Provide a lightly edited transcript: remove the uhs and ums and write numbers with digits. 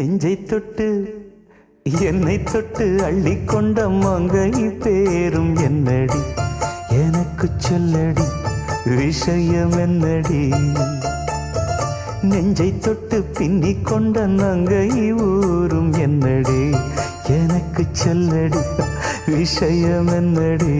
நெஞ்சை தொட்டு என்னை தொட்டு அள்ளிக்கொண்ட மங்கை பேரும் என்னடி எனக்கு சொல்லடி விஷயம் என்னடி நெஞ்சை தொட்டு பின்னிக் கொண்ட நங்கை ஊரும் என்னடி எனக்கு சொல்லடி விஷயம் என்னடி